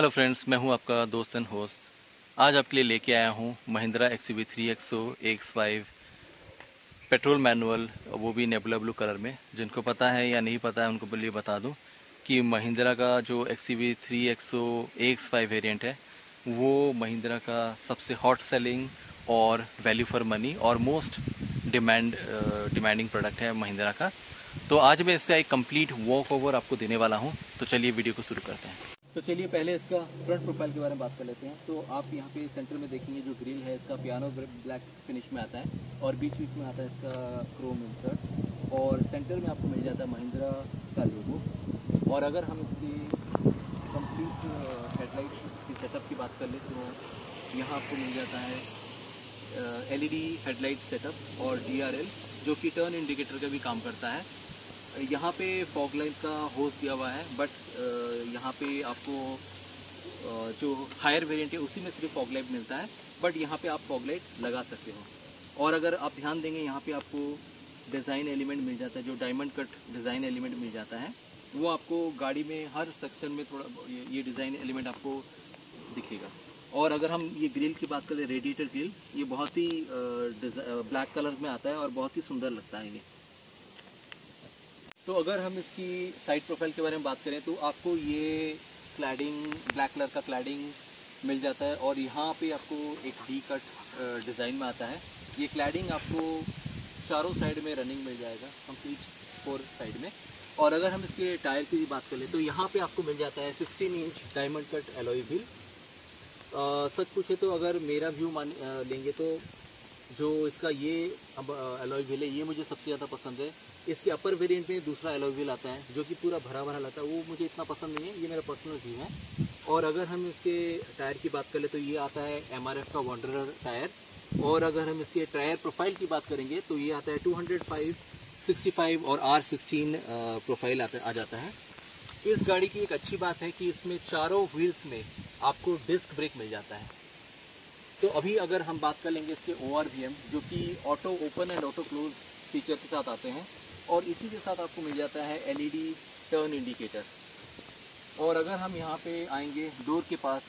Hello friends, मैं हूं आपका दोस्त एंड होस्ट। आज आपके लिए लेके आया हूं Mahindra XUV 3XO AX5 petrol manual, वो भी नेबुला ब्लू कलर में। जिनको पता है या नहीं पता है उनको लिए बता दूं कि महिंद्रा का जो XUV 3XO AX5 वेरिएंट है वो महिंद्रा का सबसे हॉट सेलिंग और वैल्यू फॉर मनी और मोस्ट डिमांडिंग प्रोडक्ट है महिंद्रा का। तो आज मैं इसका एक कंप्लीट वॉक ओवर आपको देने वाला हूं। तो चलिए वीडियो को शुरू करते हैं। तो चलिए पहले इसका फ्रंट प्रोफाइल के बारे में बात कर लेते हैं। तो आप यहाँ पे सेंटर में देखेंगे जो ग्रिल है इसका पियानो ब्लैक फिनिश में आता है और बीच बीच में आता है इसका क्रोम इंसर्ट और सेंटर में आपको मिल जाता है महिंद्रा का लोगो। और अगर हम इसकी कंप्लीट हेडलाइट की सेटअप की बात कर ले तो यहाँ आपको मिल जाता है LED हेडलाइट सेटअप और DRL जो कि टर्न इंडिकेटर का भी काम करता है। यहाँ पे फॉग लाइट का होस्ट दिया हुआ है, बट यहाँ पे आपको जो हायर वेरिएंट है उसी में सिर्फ फॉग लाइट मिलता है, बट यहाँ पे आप फॉग लाइट लगा सकते हो। और अगर आप ध्यान देंगे यहाँ पे आपको डिज़ाइन एलिमेंट मिल जाता है, जो डायमंड कट डिज़ाइन एलिमेंट मिल जाता है वो आपको गाड़ी में हर सेक्शन में थोड़ा ये डिज़ाइन एलिमेंट आपको दिखेगा। और अगर हम ये ग्रिल की बात करें, रेडिएटर ग्रिल, ये बहुत ही ब्लैक कलर में आता है और बहुत ही सुंदर लगता है ये। तो अगर हम इसकी साइड प्रोफाइल के बारे में बात करें तो आपको ये क्लैडिंग ब्लैक कलर का क्लैडिंग मिल जाता है और यहाँ पे आपको एक डी कट डिज़ाइन में आता है। ये क्लैडिंग आपको चारों साइड में रनिंग मिल जाएगा, कंप्लीट 4 साइड में। और अगर हम इसके टायर की बात कर ले तो यहाँ पे आपको मिल जाता है 16 inch diamond cut alloy wheel. सच पूछे तो अगर मेरा व्यू लेंगे तो जो इसका ये अब एलॉय व्हील है ये मुझे सबसे ज़्यादा पसंद है। इसके अपर वेरिएंट में दूसरा एलॉय व्हील आता है जो कि पूरा भरा भरा लगता है, वो मुझे इतना पसंद नहीं है, ये मेरा पर्सनल व्यू है। और अगर हम इसके टायर की बात करें तो ये आता है MRF का वंडरर टायर। और अगर हम इसके टायर प्रोफाइल की बात करेंगे तो ये आता है 205, 65 और R16 प्रोफाइल आ जाता है। इस गाड़ी की एक अच्छी बात है कि इसमें चारों व्हील्स में आपको डिस्क ब्रेक मिल जाता है। तो अभी अगर हम बात कर लेंगे इसके ORVM जो कि auto open and auto close feature के साथ आते हैं और इसी के साथ आपको मिल जाता है LED टर्न इंडिकेटर। और अगर हम यहाँ पे आएंगे डोर के पास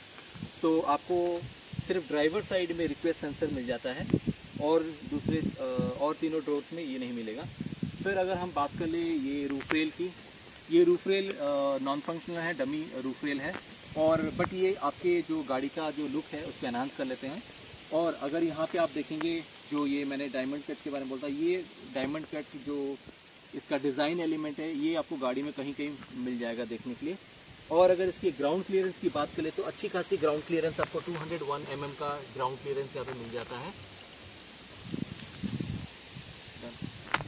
तो आपको सिर्फ ड्राइवर साइड में रिक्वेस्ट सेंसर मिल जाता है और दूसरे और तीनों डोर्स में ये नहीं मिलेगा। फिर अगर हम बात कर ले ये रूफ रेल की, ये रूफ रेल नॉन फंक्शनल है, डमी रूफ रेल है और बट ये आपके जो गाड़ी का जो लुक है उसको एनहांस कर लेते हैं। और अगर यहाँ पे आप देखेंगे जो ये मैंने डायमंड कट के बारे में बोलता, ये डायमंड कट जो इसका डिज़ाइन एलिमेंट है ये आपको गाड़ी में कहीं कहीं मिल जाएगा देखने के लिए। और अगर इसकी ग्राउंड क्लियरेंस की बात करें तो अच्छी खासी ग्राउंड क्लियरेंस आपको 201 mm का ग्राउंड क्लियरेंस यहाँ पे मिल जाता है।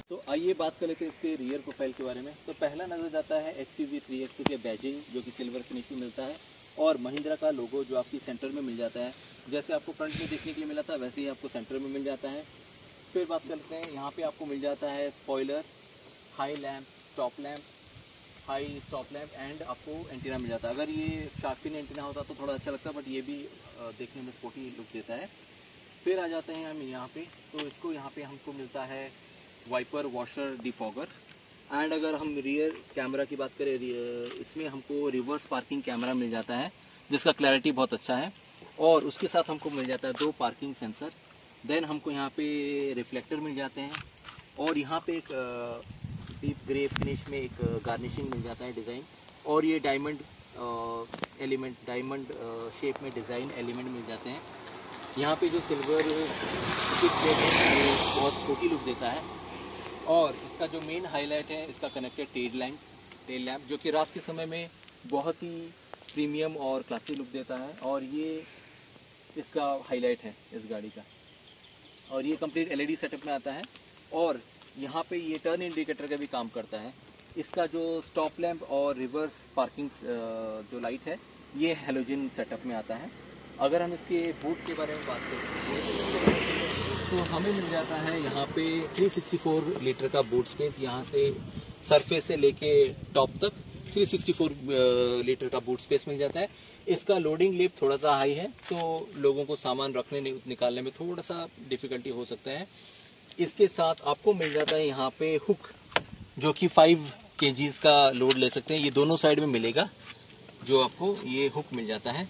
तो आइए बात कर लेते हैं इसके रियर प्रोफाइल के बारे में। तो पहला नजर जाता है XUV 3XO के बैजिंग जो कि सिल्वर फिनिश में मिलता है और महिंद्रा का लोगो जो आपकी सेंटर में मिल जाता है। जैसे आपको फ्रंट में देखने के लिए मिला था वैसे ही आपको सेंटर में मिल जाता है। फिर बात करते हैं, यहाँ पे आपको मिल जाता है spoiler, high lamp, stop lamp, high stop lamp and आपको एंटीना मिल जाता है। अगर ये शार्पिन एंटीना होता तो थोड़ा अच्छा लगता, बट ये भी देखने में स्पोर्टी लुक देता है। फिर आ जाते हैं हम यहाँ पे, तो इसको यहाँ पे हमको मिलता है वाइपर, वॉशर, डिफॉगर। एंड अगर हम रियर कैमरा की बात करें, इसमें हमको रिवर्स पार्किंग कैमरा मिल जाता है जिसका क्लैरिटी बहुत अच्छा है और उसके साथ हमको मिल जाता है 2 पार्किंग सेंसर। देन हमको यहाँ पे रिफ्लेक्टर मिल जाते हैं और यहाँ पे एक डीप ग्रे फिनिश में एक गार्निशिंग मिल जाता है डिज़ाइन। और ये डायमंड एलिमेंट, डायमंड शेप में डिज़ाइन एलिमेंट मिल जाते हैं। यहाँ पे जो सिल्वर टिप प्लेट है ये बहुत स्पोर्टी लुक देता है। और इसका जो मेन हाईलाइट है इसका कनेक्टेड टेल लैम्प जो कि रात के समय में बहुत ही प्रीमियम और क्लासी लुक देता है और ये इसका हाईलाइट है इस गाड़ी का। और ये कंप्लीट LED सेटअप में आता है और यहाँ पे ये टर्न इंडिकेटर का भी काम करता है। इसका जो स्टॉप लैम्प और रिवर्स पार्किंग जो लाइट है ये हेलोजन सेटअप में आता है। अगर हम इसके बूट के बारे में बात करें तो हमें मिल जाता है यहाँ पे 364 लीटर का बूट स्पेस। यहाँ से सरफेस से लेके टॉप तक 364 लीटर का बूट स्पेस मिल जाता है। इसका लोडिंग लिप थोड़ा सा हाई है तो लोगों को सामान रखने निकालने में थोड़ा सा डिफिकल्टी हो सकता है। इसके साथ आपको मिल जाता है यहाँ पे हुक जो कि 5 kgs का लोड ले सकते हैं, ये दोनों साइड में मिलेगा। जो आपको ये हुक मिल जाता है।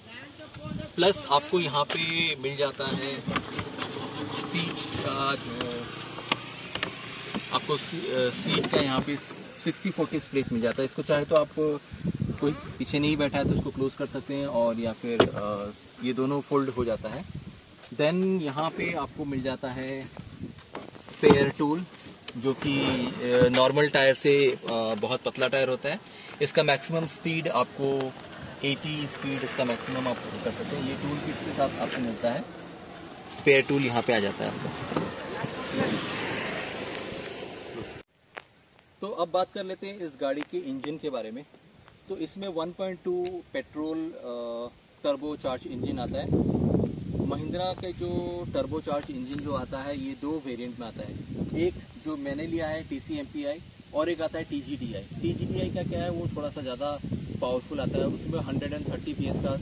प्लस आपको यहाँ पे मिल जाता है सीट का, जो आपको सीट का यहाँ पे 60-40 स्प्लिट मिल जाता है। इसको चाहे तो आप कोई पीछे नहीं बैठा है तो उसको क्लोज कर सकते हैं, और या फिर ये दोनों फोल्ड हो जाता है। देन यहाँ पे आपको मिल जाता है स्पेयर टूल, जो कि नॉर्मल टायर से बहुत पतला टायर होता है। इसका मैक्सिमम स्पीड आपको 80 स्पीड इसका मैक्सिमम आप कर सकते हैं। ये टूल किट के साथ आपको मिलता है। स्पेयर टूल यहाँ पे आ जाता है आपको। तो अब बात कर लेते हैं इस गाड़ी के इंजन के बारे में। तो इसमें 1.2 पेट्रोल टर्बो चार्ज इंजन आता है। महिंद्रा के जो टर्बो चार्ज इंजन जो आता है ये 2 वेरिएंट में आता है। एक जो मैंने लिया है TCMPI, और एक आता है TGDI। TGDI का क्या है, वो थोड़ा सा ज़्यादा पावरफुल आता है। उसमें 130 PS का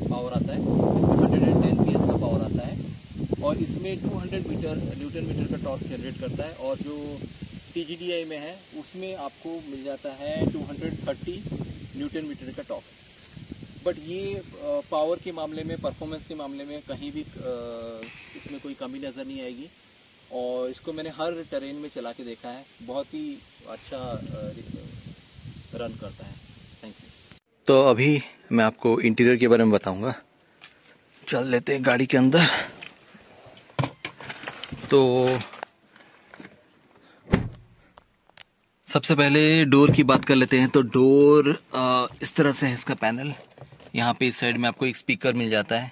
पावर आता है, इसमें 110 PS का पावर आता है, और इसमें 200 न्यूटन मीटर का टॉर्क जनरेट करता है। और जो TGDI में है उसमें आपको मिल जाता है 230 न्यूटन मीटर का टॉर्क। बट ये पावर के मामले में, परफॉर्मेंस के मामले में कहीं भी इसमें कोई कमी नज़र नहीं आएगी। और इसको मैंने हर टेरेन में चला के देखा है, बहुत ही अच्छा रन करता है। Thank you. तो अभी मैं आपको इंटीरियर के बारे में बताऊंगा। चल लेते हैं गाड़ी के अंदर। तो सबसे पहले डोर की बात कर लेते हैं। तो डोर इस तरह से है इसका पैनल। यहाँ पे इस साइड में आपको एक स्पीकर मिल जाता है,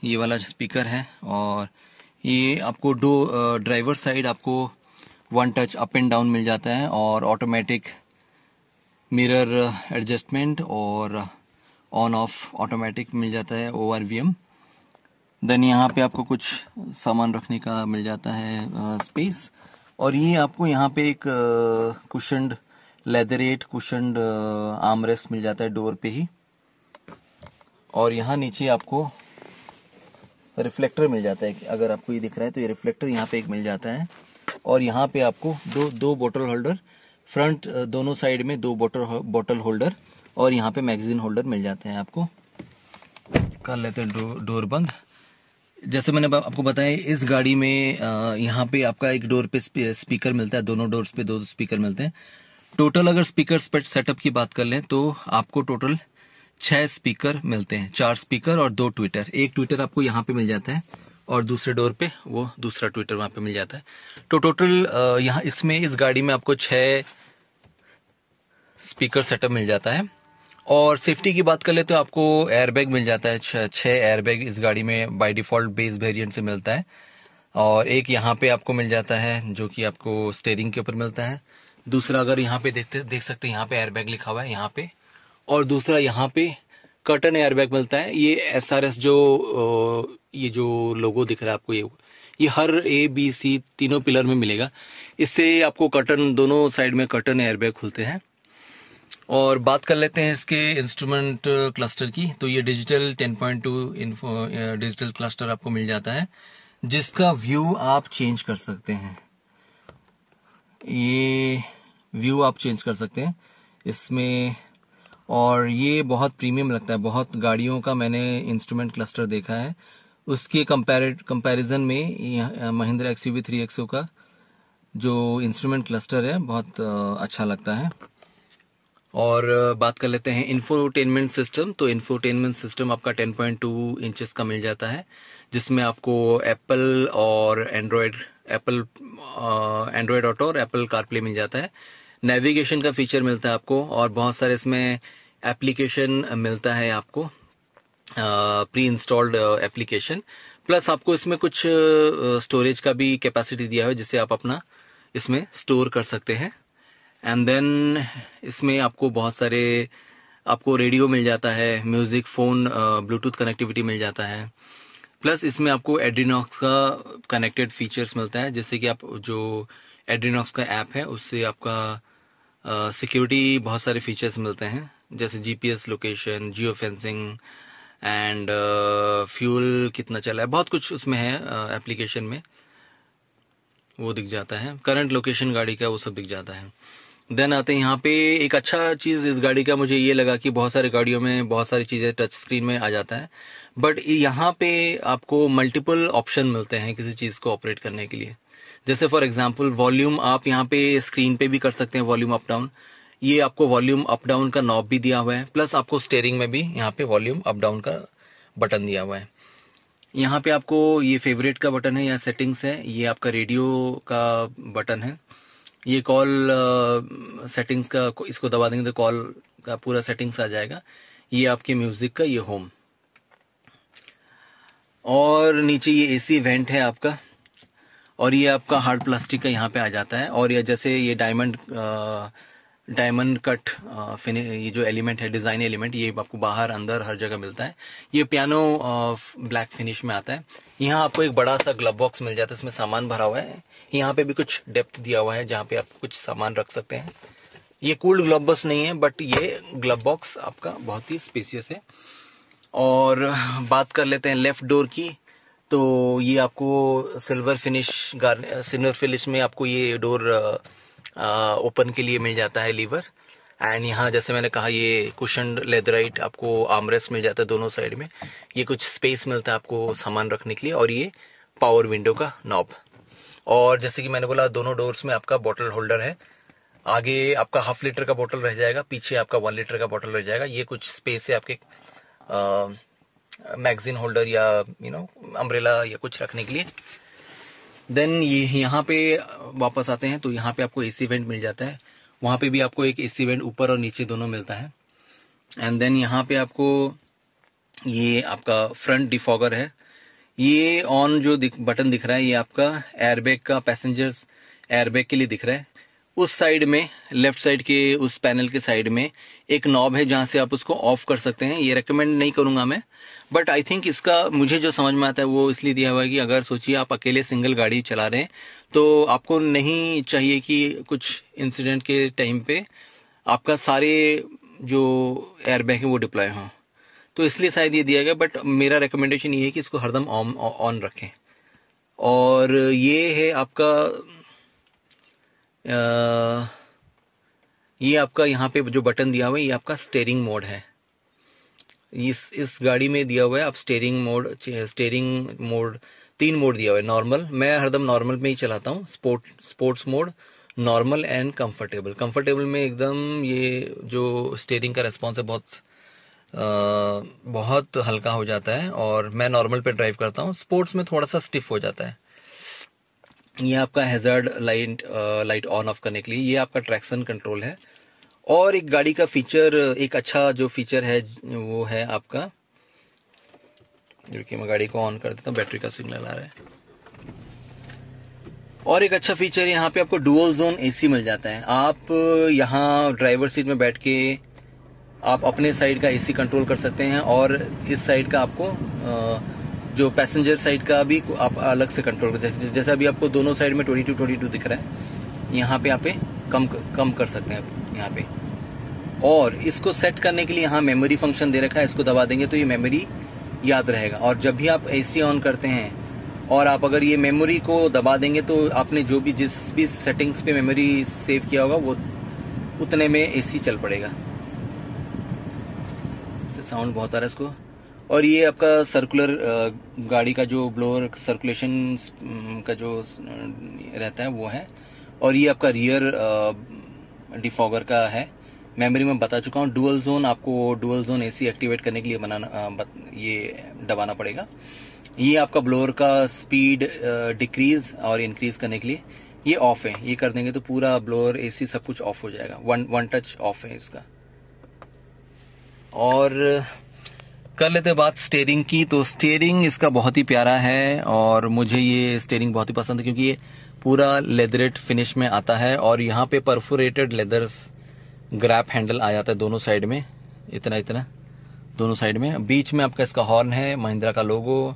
ये वाला स्पीकर है। और ये आपको ड्राइवर साइड आपको 1 टच अप एंड डाउन मिल जाता है, और ऑटोमेटिक मिरर एडजस्टमेंट और ऑन ऑफ ऑटोमेटिक मिल जाता है, ORVM। देन यहाँ पे आपको कुछ सामान रखने का मिल जाता है स्पेस। और ये आपको यहाँ पे एक कुशन्ड लेदरेट कुशन्ड आर्मरेस्ट मिल जाता है डोर पे ही। और यहाँ नीचे आपको रिफ्लेक्टर मिल जाता है, अगर आपको ये दिख रहा है तो ये रिफ्लेक्टर यहाँ पे एक मिल जाता है। और यहाँ पे आपको दो बोतल होल्डर, फ्रंट दोनों साइड में 2 बोतल होल्डर, और यहाँ पे मैगजीन होल्डर मिल जाते हैं आपको। कर लेते हैं डोर बंद। जैसे मैंने आपको बताया, इस गाड़ी में यहाँ पे आपका एक डोर पे स्पीकर मिलता है, दोनों डोर्स पे 2 स्पीकर मिलते हैं। टोटल अगर स्पीकर सेटअप की बात कर लें तो आपको टोटल 6 स्पीकर मिलते हैं, 4 स्पीकर और 2 ट्विटर। एक ट्विटर आपको यहाँ पे मिल जाता है, और दूसरे डोर पे वो दूसरा ट्विटर वहां पे मिल जाता है। तो टोटल यहाँ इसमें इस गाड़ी में आपको 6 स्पीकर सेटअप मिल जाता है। और सेफ्टी की बात कर ले तो आपको एयरबैग मिल जाता है, 6 एयरबैग इस गाड़ी में बाय डिफॉल्ट बेस वेरिएंट से मिलता है। और एक यहाँ पे आपको मिल जाता है जो कि आपको स्टीयरिंग के ऊपर मिलता है। दूसरा अगर यहाँ पे देख सकते हैं, यहाँ पे एयरबैग लिखा हुआ है यहाँ पे। और दूसरा यहाँ पे कर्टन एयरबैग मिलता है। ये SRS ये जो लोगो दिख रहा है आपको, ये हर A, B, C तीनों पिलर में मिलेगा। इससे आपको कर्टन, दोनों साइड में कर्टन एयरबैग खुलते हैं। और बात कर लेते हैं इसके इंस्ट्रूमेंट क्लस्टर की। तो ये डिजिटल 10.2 डिजिटल क्लस्टर आपको मिल जाता है, जिसका व्यू आप चेंज कर सकते हैं। ये व्यू आप चेंज कर सकते हैं इसमें। और ये बहुत प्रीमियम लगता है। बहुत गाड़ियों का मैंने इंस्ट्रूमेंट क्लस्टर देखा है, उसके कंपैरिजन में महिंद्रा XUV 3XO का जो इंस्ट्रूमेंट क्लस्टर है बहुत अच्छा लगता है। और बात कर लेते हैं इंफोटेनमेंट सिस्टम। तो इंफोटेनमेंट सिस्टम आपका 10.2 इंचेस का मिल जाता है, जिसमें आपको एप्पल और एंड्रॉयड ऑटो और एप्पल कारप्ले मिल जाता है। नेविगेशन का फीचर मिलता है आपको, और बहुत सारे इसमें एप्लीकेशन मिलता है आपको, प्री इंस्टॉल्ड एप्लीकेशन। प्लस आपको इसमें कुछ स्टोरेज का भी कैपेसिटी दिया है, जिसे आप अपना इसमें स्टोर कर सकते हैं। एंड देन इसमें आपको बहुत सारे आपको रेडियो मिल जाता है, म्यूजिक, फोन, ब्लूटूथ कनेक्टिविटी मिल जाता है। प्लस इसमें आपको एड्रीनॉक्स का कनेक्टेड फीचर्स मिलता है, जैसे कि आप जो एड्रीनॉक्स का ऐप है उससे आपका सिक्योरिटी बहुत सारे फीचर्स मिलते हैं, जैसे GPS location, geo fencing and fuel कितना चला है, बहुत कुछ उसमें है एप्लीकेशन में, वो दिख जाता है। करंट लोकेशन गाड़ी का वो सब दिख जाता है। देन आते हैं यहाँ पे एक अच्छा चीज़ इस गाड़ी का मुझे ये लगा कि बहुत सारी गाड़ियों में बहुत सारी चीज़ें टच स्क्रीन में आ जाता है, बट यहाँ पे आपको मल्टीपल ऑप्शन मिलते हैं किसी चीज़ को ऑपरेट करने के लिए। जैसे फॉर एग्जांपल वॉल्यूम आप यहाँ पे स्क्रीन पे भी कर सकते हैं, वॉल्यूम अप डाउन। ये आपको वॉल्यूम अप डाउन का नॉब भी दिया हुआ है, प्लस आपको स्टीयरिंग में भी यहाँ पे वॉल्यूम अप डाउन का बटन दिया हुआ है। यहाँ पे आपको ये फेवरेट का बटन है या सेटिंग्स है, ये आपका रेडियो का बटन है। ये कॉल सेटिंग्स का, इसको दबा देंगे तो कॉल का पूरा सेटिंग्स आ जाएगा। ये आपके म्यूजिक का, ये होम। और नीचे ये एसी वेंट है आपका, और ये आपका हार्ड प्लास्टिक का यहाँ पे आ जाता है। और ये जैसे ये डायमंड कट ये जो एलिमेंट है, डिजाइन एलिमेंट, ये आपको बाहर अंदर हर जगह मिलता है। ये पियानो ब्लैक फिनिश में आता है। यहाँ आपको एक बड़ा सा ग्लव बॉक्स मिल जाता है, इसमें सामान भरा हुआ है। यहाँ पे भी कुछ डेप्थ दिया हुआ है जहाँ पे आप कुछ सामान रख सकते हैं। ये कूल्ड ग्लव बॉक्स नहीं है, बट ये ग्लव बॉक्स आपका बहुत ही स्पेसियस है। और बात कर लेते हैं लेफ्ट डोर की, तो ये आपको सिल्वर फिनिश में आपको ये डोर ओपन के लिए मिल जाता है लीवर। एंड यहाँ जैसे मैंने कहा, ये कुशन लेदराइट आपको आर्मरेस्ट मिल जाता है दोनों साइड में। ये कुछ स्पेस मिलता है आपको सामान रखने के लिए। और ये पावर विंडो का नॉब। और जैसे कि मैंने बोला, दोनों डोर्स में आपका बॉटल होल्डर है। आगे आपका 1/2 लीटर का बॉटल रह जाएगा, पीछे आपका 1 लीटर का बॉटल रह जाएगा। ये कुछ स्पेस है आपके मैगजीन होल्डर या अम्ब्रेला या कुछ रखने के लिए। देन ये यहाँ पे वापस आते हैं तो यहाँ पे आपको एसी वेंट मिल जाता है। वहाँ पे भी आपको एक एसी वेंट ऊपर और नीचे दोनों मिलता है। एंड देन यहाँ पे आपको ये आपका फ्रंट डिफॉगर है। ये ऑन जो बटन दिख रहा है, ये आपका एयरबैग का, पैसेंजर्स एयरबैग के लिए दिख रहा है। उस साइड में, लेफ्ट साइड के उस पैनल के साइड में एक नॉब है जहां से आप उसको ऑफ कर सकते हैं। ये रेकमेंड नहीं करूंगा मैं, बट आई थिंक इसका मुझे जो समझ में आता है वो इसलिए दिया हुआ है कि अगर सोचिए आप अकेले सिंगल गाड़ी चला रहे हैं तो आपको नहीं चाहिए कि कुछ इंसिडेंट के टाइम पे आपका सारे जो एयरबैग है वो डिप्लॉय हों, तो इसलिए शायद ये दिया गया। बट मेरा रिकमेंडेशन ये है कि इसको हरदम ऑन रखें। और ये है आपका ये आपका यहाँ पे जो बटन दिया हुआ है, ये आपका स्टीयरिंग मोड है। इस गाड़ी में दिया हुआ है आप स्टीयरिंग मोड 3 मोड दिया हुआ है। नॉर्मल, मैं हरदम नॉर्मल में ही चलाता हूँ। Sports mode, normal and comfortable में एकदम ये जो स्टीयरिंग का रेस्पॉन्स है बहुत हल्का हो जाता है। और मैं नॉर्मल पे ड्राइव करता हूँ, स्पोर्ट्स में थोड़ा सा स्टिफ हो जाता है। ये आपका हैजार्ड लाइट ऑन ऑफ करने के लिए, ये आपका ट्रैक्शन कंट्रोल है। और एक गाड़ी का फीचर, एक अच्छा जो फीचर है वो है आपका, देखिए मैं गाड़ी को ऑन कर देता हूँ, बैटरी का सिग्नल आ रहा है। और एक अच्छा फीचर यहाँ पे आपको डुअल जोन एसी मिल जाता है। आप यहाँ ड्राइवर सीट में बैठ के आप अपने साइड का एसी कंट्रोल कर सकते हैं, और इस साइड का आपको जो पैसेंजर साइड का भी आप अलग से कंट्रोल कर सकते हैं। जैसे अभी आपको दोनों साइड में 22 दिख रहा है, यहाँ पे आप कम कर सकते हैं यहाँ पे। और इसको सेट करने के लिए यहाँ मेमोरी फंक्शन दे रखा है, इसको दबा देंगे तो ये मेमोरी याद रहेगा। और जब भी आप एसी ऑन करते हैं और आप अगर ये मेमोरी को दबा देंगे तो आपने जो भी जिस भी सेटिंग्स पे मेमोरी सेव किया होगा वो उतने में एसी चल पड़ेगा। साउंड बहुत आ रहा है इसको। और ये आपका सर्कुलर गाड़ी का जो ब्लोअर सर्कुलेशन का जो रहता है वो है। और ये आपका रियर डिफॉगर का है। मेमोरी में बता चुका हूँ। डुअल जोन, आपको डुअल जोन एसी एक्टिवेट करने के लिए ये दबाना पड़ेगा। ये आपका ब्लोअर का स्पीड डिक्रीज और इंक्रीज करने के लिए ये ऑफ है। ये कर देंगे तो पूरा ब्लोअर एसी सब कुछ ऑफ हो जाएगा। वन टच ऑफ है इसका। और कर लेते हैं बात स्टीयरिंग की। तो स्टीयरिंग इसका बहुत ही प्यारा है और मुझे ये स्टीयरिंग बहुत ही पसंद है क्योंकि ये पूरा लेदरेट फिनिश में आता है। और यहाँ पे परफोरेटेड लेदर ग्रैप हैंडल आ जाता है दोनों साइड में, इतना दोनों साइड में। बीच में आपका इसका हॉर्न है, महिंद्रा का लोगो।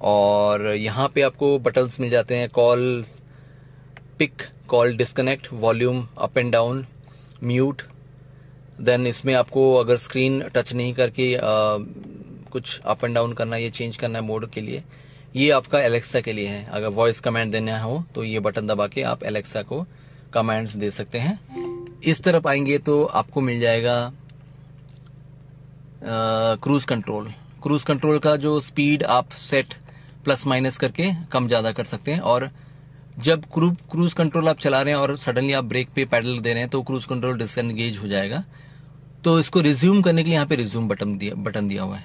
और यहाँ पे आपको बटन्स मिल जाते हैं, call pick, call disconnect, volume up and down, mute. Then इसमें आपको अगर स्क्रीन टच नहीं करके कुछ अप एंड डाउन करना, ये चेंज करना है मोड के लिए, ये आपका एलेक्सा के लिए है। अगर वॉइस कमांड देना हो तो ये बटन दबा के आप एलेक्सा को कमांड्स दे सकते हैं। इस तरफ आएंगे तो आपको मिल जाएगा क्रूज कंट्रोल। क्रूज कंट्रोल का जो स्पीड आप सेट प्लस माइनस करके कम ज्यादा कर सकते हैं, और जब क्रूज कंट्रोल आप चला रहे हैं और सडनली आप ब्रेक पे पैडल दे रहे हैं तो क्रूज कंट्रोल डिसएंगेज हो जाएगा। तो इसको रिज्यूम करने के लिए यहाँ पे रिज्यूम बटन दिया हुआ है,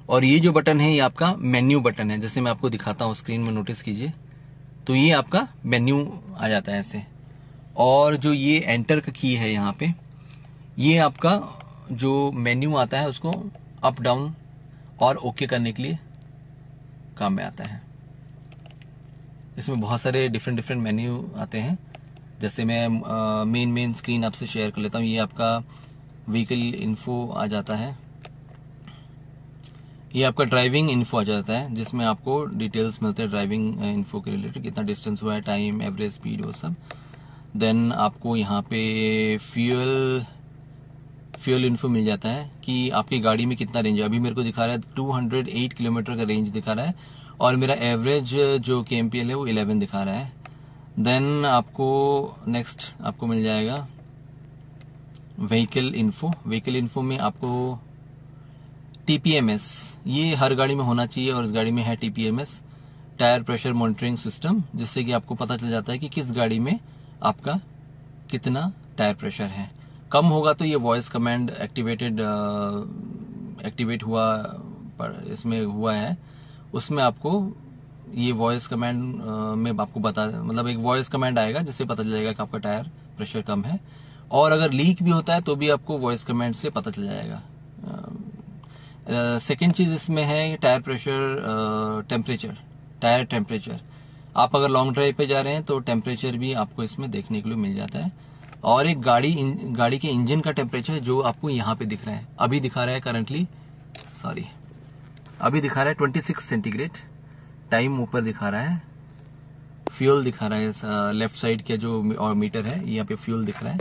और ये जो बटन है ये आपका मेन्यू बटन है। जैसे मैं आपको दिखाता हूँ, स्क्रीन में नोटिस कीजिए, तो ये आपका मेन्यू आ जाता है ऐसे। और जो ये एंटर का की है यहाँ पे, ये आपका जो मेन्यू आता है उसको अप डाउन और ओके करने के लिए काम में आता है। इसमें बहुत सारे डिफरेंट मेन्यू आते हैं। जैसे मैं मेन स्क्रीन आपसे शेयर कर लेता हूँ। ये आपका व्हीकल इन्फो आ जाता है, ये आपका ड्राइविंग इन्फो आ जाता है, जिसमें आपको डिटेल्स मिलते हैं ड्राइविंग इन्फो के रिलेटेड, कितना डिस्टेंस हुआ है, टाइम, एवरेज स्पीड, वो सब। देन आपको यहाँ पे फ्यूल इन्फो मिल जाता है कि आपकी गाड़ी में कितना रेंज है। अभी मेरे को दिखा रहा है 208 किलोमीटर का रेंज दिखा रहा है, और मेरा एवरेज जो KMPL है वो 11 दिखा रहा है। देन आपको नेक्स्ट आपको मिल जाएगा व्हीकल इन्फो। व्हीकल इन्फो में आपको TPMS, ये हर गाड़ी में होना चाहिए, और इस गाड़ी में है TPMS, tyre pressure monitoring system, जिससे कि आपको पता चल जाता है कि किस गाड़ी में आपका कितना टायर प्रेशर है। कम होगा तो ये वॉइस कमांड एक्टिवेट हुआ पर इसमें हुआ है, उसमें आपको ये वॉइस कमांड में आपको मतलब एक वॉइस कमांड आएगा जिससे पता चल जाएगा कि आपका टायर प्रेशर कम है। और अगर लीक भी होता है तो भी आपको वॉइस कमांड से पता चल जाएगा। सेकेंड चीज इसमें है टायर प्रेशर, टायर टेम्परेचर। आप अगर लॉन्ग ड्राइव पे जा रहे हैं तो टेम्परेचर भी आपको इसमें देखने के लिए मिल जाता है। और एक गाड़ी के इंजन का टेम्परेचर जो आपको यहाँ पे दिख रहा है, अभी दिखा रहा है अभी दिखा रहा है 26 सेंटीग्रेड। टाइम ऊपर दिखा रहा है, फ्यूल दिखा रहा है लेफ्ट साइड के जो और मीटर है यहाँ पे फ्यूल दिख रहा है,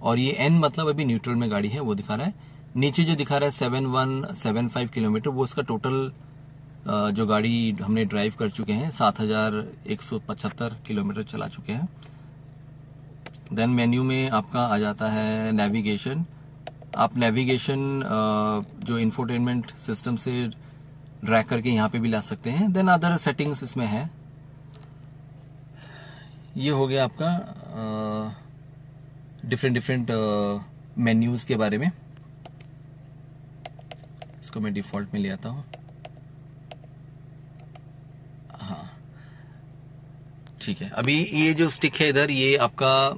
और ये N मतलब अभी न्यूट्रल में गाड़ी है वो दिखा रहा है। नीचे जो दिखा रहा है 7175 किलोमीटर, वो उसका टोटल जो गाड़ी हमने ड्राइव कर चुके हैं, 7175 किलोमीटर चला चुके हैं। देन मेन्यू में आपका आ जाता है नेविगेशन। आप नेविगेशन जो इंफोटेनमेंट सिस्टम से ड्रैग करके यहाँ पे भी ला सकते हैं। देन अदर सेटिंग्स इसमें है। ये हो गया आपका डिफरेंट मेन्यूज के बारे में। इसको मैं डिफॉल्ट में ले आता हूँ। हाँ ठीक है। अभी ये जो स्टिक है इधर, ये आपका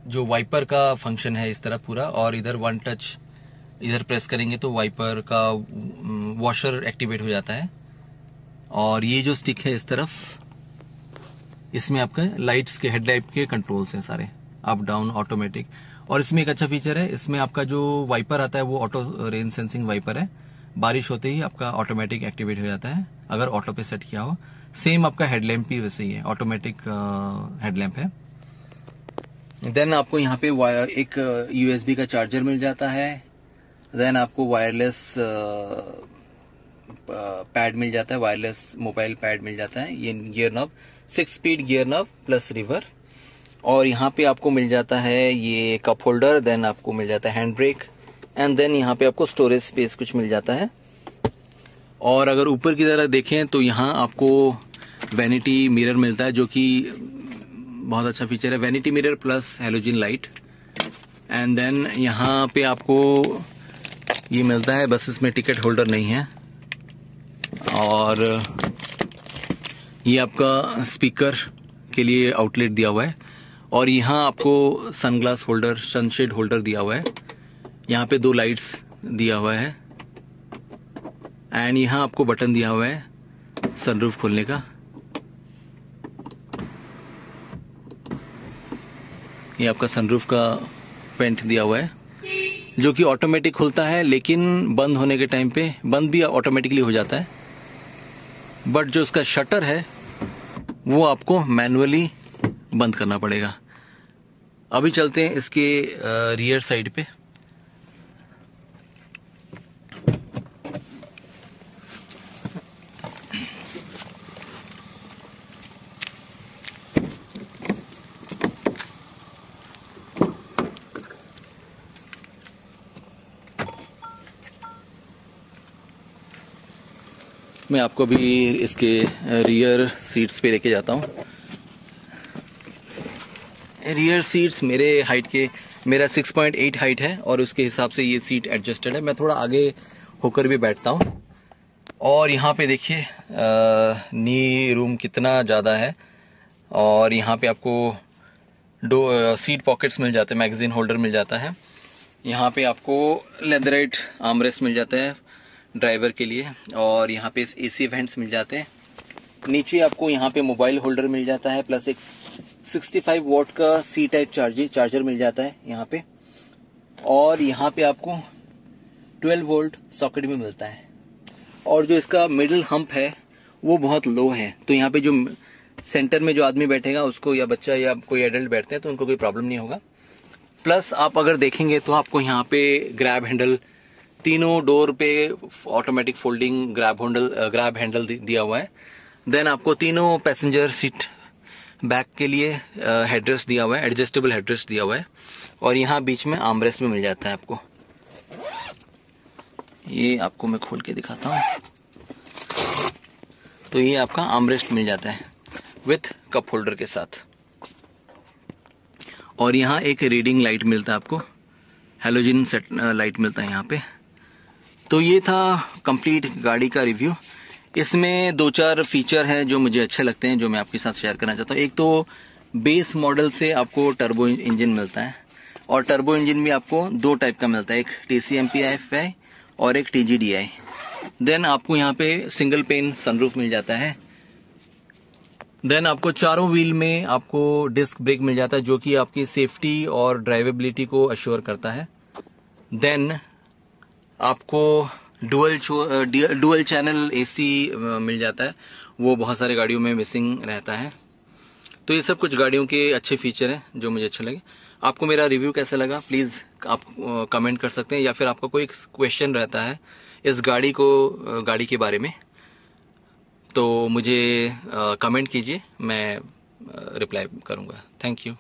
जो वाइपर का फंक्शन है इस तरह पूरा, और इधर वन टच इधर प्रेस करेंगे तो वाइपर का वॉशर एक्टिवेट हो जाता है। और ये जो स्टिक है इस तरफ, इसमें आपका लाइट्स के हेडलाइट के कंट्रोल्स हैं सारे, अप डाउन ऑटोमेटिक। और इसमें एक अच्छा फीचर है, इसमें आपका जो वाइपर आता है वो ऑटो रेन सेंसिंग वाइपर है। बारिश होते ही आपका ऑटोमेटिक एक्टिवेट हो जाता है अगर ऑटो पे सेट किया हो। सेम आपका हेडलैम्प भी वैसे ही है, ऑटोमेटिक हेडलैम्प है। देन आपको यहाँ पे एक USB का चार्जर मिल जाता है। देन आपको वायरलेस पैड मिल जाता है, वायरलेस मोबाइल पैड मिल जाता है। ये gear knob 6 speed gear knob plus river. और यहाँ पे आपको मिल जाता है ये कप होल्डर। देन आपको मिल जाता है हैंड ब्रेक, एंड देन यहाँ पे आपको स्टोरेज स्पेस कुछ मिल जाता है। और अगर ऊपर की तरफ देखें तो यहाँ आपको वैनिटी मिरर मिलता है, जो कि बहुत अच्छा फीचर है। Vanity mirror plus halogen light. And then यहाँ पे आपको ये मिलता है, बस इसमें टिकट होल्डर नहीं है। और ये आपका स्पीकर के लिए आउटलेट दिया हुआ है। और यहाँ आपको सनग्लास होल्डर, सनशेड होल्डर दिया हुआ है। यहाँ पे 2 लाइट्स दिया हुआ है। एंड यहाँ आपको बटन दिया हुआ है सनरूफ खोलने का। ये आपका सनरूफ का वेंट दिया हुआ है, जो कि ऑटोमेटिक खुलता है, लेकिन बंद होने के टाइम पे बंद भी ऑटोमेटिकली हो जाता है। बट जो उसका शटर है वो आपको मैनुअली बंद करना पड़ेगा। अभी चलते हैं इसके रियर साइड पे। मैं आपको भी इसके रियर सीट्स पे लेके जाता हूँ। रियर सीट्स मेरे हाइट के, मेरा 6.8 हाइट है और उसके हिसाब से ये सीट एडजस्टेड है। मैं थोड़ा आगे होकर भी बैठता हूँ। और यहाँ पे देखिए नी रूम कितना ज़्यादा है। और यहाँ पे आपको सीट पॉकेट्स मिल जाते हैं, मैगजीन होल्डर मिल जाता है। यहाँ पे आपको लेदराइट आर्मरेस्ट मिल जाता है ड्राइवर के लिए। और यहाँ पे एसी वेंट्स मिल जाते हैं। नीचे आपको यहाँ पे मोबाइल होल्डर मिल जाता है, प्लस एक 65 वॉट का सी टाइप चार्जर मिल जाता है यहाँ पे। और यहाँ पे आपको 12 वोल्ट सॉकेट भी मिलता है। और जो इसका मिडिल हम्प है वो बहुत लो है, तो यहाँ पे जो सेंटर में जो आदमी बैठेगा उसको, या बच्चा या कोई एडल्ट बैठते हैं तो उनको कोई प्रॉब्लम नहीं होगा। प्लस आप अगर देखेंगे तो आपको यहाँ पे ग्रैब हैंडल, तीनों डोर पे ऑटोमेटिक फोल्डिंग ग्रैब हैंडल दिया हुआ है। देन आपको तीनों पैसेंजर सीट बैक के लिए हेडरेस्ट दिया हुआ है, एडजस्टेबल हेडरेस्ट दिया हुआ है। और यहाँ बीच में आर्मरेस्ट भी मिल जाता है आपको। ये आपको मैं खोल के दिखाता हूँ। तो ये आपका आर्मरेस्ट मिल जाता है विथ कप होल्डर के साथ। और यहाँ एक रीडिंग लाइट मिलता है आपको, हैलोजन सेट लाइट मिलता है यहाँ पे। तो ये था कंप्लीट गाड़ी का रिव्यू। इसमें 2-4 फीचर हैं जो मुझे अच्छे लगते हैं, जो मैं आपके साथ शेयर करना चाहता हूँ। एक तो बेस मॉडल से आपको टर्बो इंजन मिलता है, और टर्बो इंजन भी आपको 2 टाइप का मिलता है, एक TCMPFI और एक TGDI। देन आपको यहाँ पे सिंगल पेन सनरूफ मिल जाता है। देन आपको चारों व्हील में आपको डिस्क ब्रेक मिल जाता है, जो कि आपकी सेफ्टी और ड्राइवेबिलिटी को अश्योर करता है। देन आपको डुअल चैनल AC मिल जाता है, वो बहुत सारे गाड़ियों में मिसिंग रहता है। तो ये सब कुछ गाड़ियों के अच्छे फीचर हैं जो मुझे अच्छे लगे। आपको मेरा रिव्यू कैसा लगा प्लीज़ आप कमेंट कर सकते हैं, या फिर आपका कोई क्वेश्चन रहता है इस गाड़ी के बारे में तो मुझे कमेंट कीजिए, मैं रिप्लाई करूँगा। Thank you.